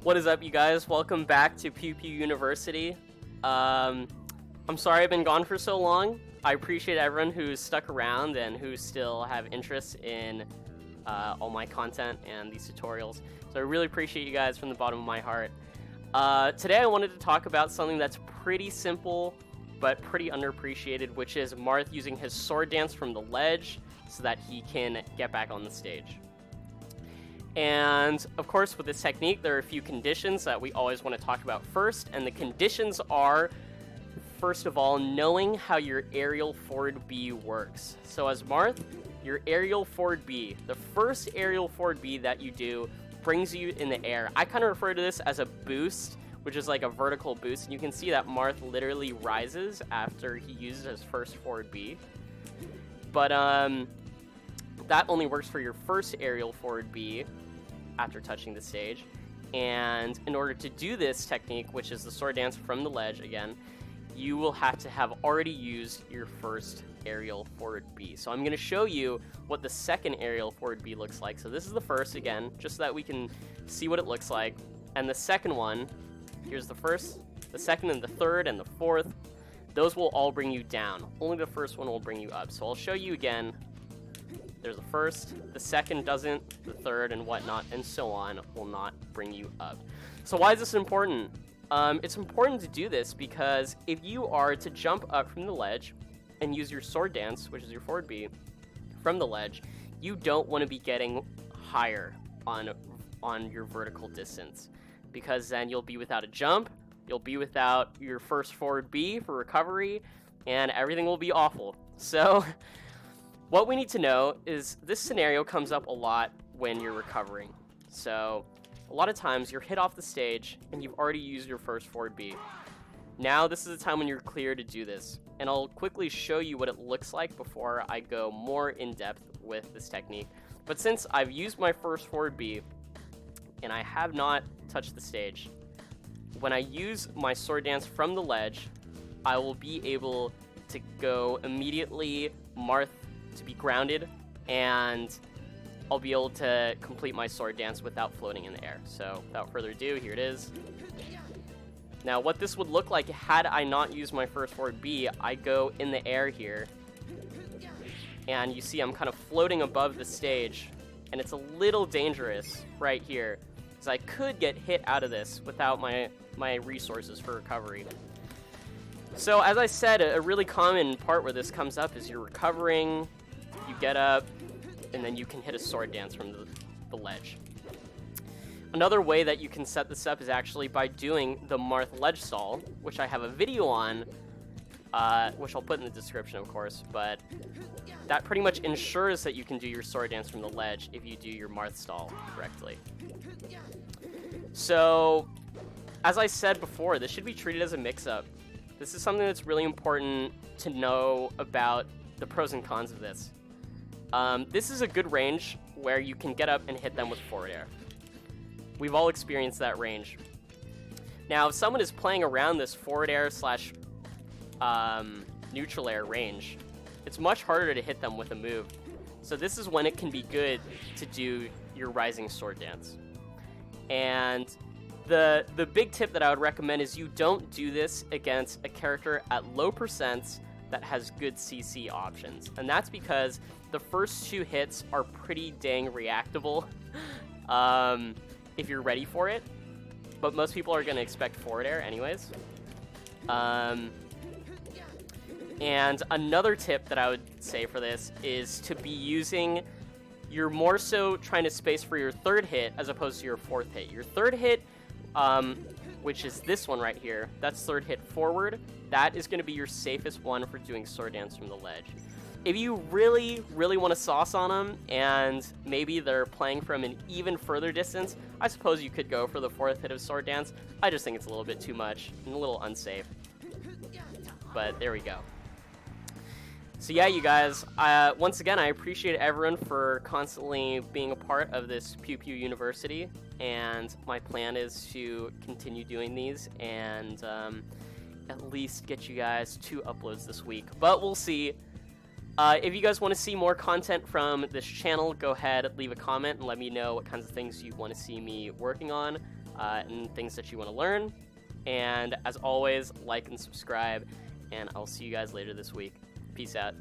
What is up, you guys? Welcome back to PewPewUniversity. I'm sorry I've been gone for so long. I appreciate everyone who's stuck around and who still have interest in all my content and these tutorials. So I really appreciate you guys from the bottom of my heart. Today I wanted to talk about something that's pretty simple but pretty underappreciated, which is Marth using his sword dance from the ledge so that he can get back on the stage. And of course, with this technique, there are a few conditions that we always want to talk about first, and the conditions are, first of all, knowing how your aerial forward B works. So as Marth, your aerial forward B, the first aerial forward B that you do brings you in the air. I kind of refer to this as a boost, which is like a vertical boost, and you can see that Marth literally rises after he uses his first forward B. But that only works for your first aerial forward B after touching the stage. And in order to do this technique, which is the sword dance from the ledge again, you will have to have already used your first aerial forward B. So I'm going to show you what the second aerial forward B looks like. So this is the first again, just so that we can see what it looks like. And the second one, here's the first, the second, and the third, and the fourth. Those will all bring you down. Only the first one will bring you up. So I'll show you again. There's the first, the second doesn't, the third, and whatnot, and so on will not bring you up. So why is this important? It's important to do this because if you are to jump up from the ledge and use your sword dance, which is your forward B, from the ledge, you don't want to be getting higher on your vertical distance, because then you'll be without a jump, you'll be without your first forward B for recovery, and everything will be awful. So what we need to know is this scenario comes up a lot when you're recovering. So a lot of times you're hit off the stage and you've already used your first forward B. Now this is the time when you're clear to do this. And I'll quickly show you what it looks like before I go more in depth with this technique. But since I've used my first forward B and I have not touched the stage, when I use my sword dance from the ledge, I will be able to go immediately Marth to be grounded, and I'll be able to complete my sword dance without floating in the air. So without further ado, here it is. Now what this would look like had I not used my first forward B, I go in the air here, and you see I'm kind of floating above the stage, and it's a little dangerous right here, because I could get hit out of this without my resources for recovery. So as I said, a really common part where this comes up is you're recovering, you get up, and then you can hit a sword dance from the ledge. Another way that you can set this up is actually by doing the Marth ledge stall, which I have a video on, which I'll put in the description, of course, but that pretty much ensures that you can do your sword dance from the ledge if you do your Marth stall correctly. So, as I said before, this should be treated as a mix-up. This is something that's really important to know about the pros and cons of this. This is a good range where you can get up and hit them with forward air. We've all experienced that range. Now, if someone is playing around this forward air slash neutral air range, it's much harder to hit them with a move. So this is when it can be good to do your rising sword dance. And the big tip that I would recommend is you don't do this against a character at low percents that has good CC options. And that's because the first two hits are pretty dang reactable if you're ready for it. But most people are going to expect forward air anyways. And another tip that I would say for this is to be using, you're more so trying to space for your third hit as opposed to your fourth hit. Your third hit, which is this one right here, that's third hit forward. That is going to be your safest one for doing sword dance from the ledge. If you really, really want to sauce on them, and maybe they're playing from an even further distance, I suppose you could go for the fourth hit of sword dance. I just think it's a little bit too much and a little unsafe. But there we go. So yeah, you guys, once again, I appreciate everyone for constantly being a part of this PewPewUniversity, and my plan is to continue doing these and at least get you guys 2 uploads this week, but we'll see. If you guys want to see more content from this channel, go ahead, leave a comment, and let me know what kinds of things you want to see me working on. and things that you want to learn. And as always, like and subscribe, and I'll see you guys later this week. Peace out.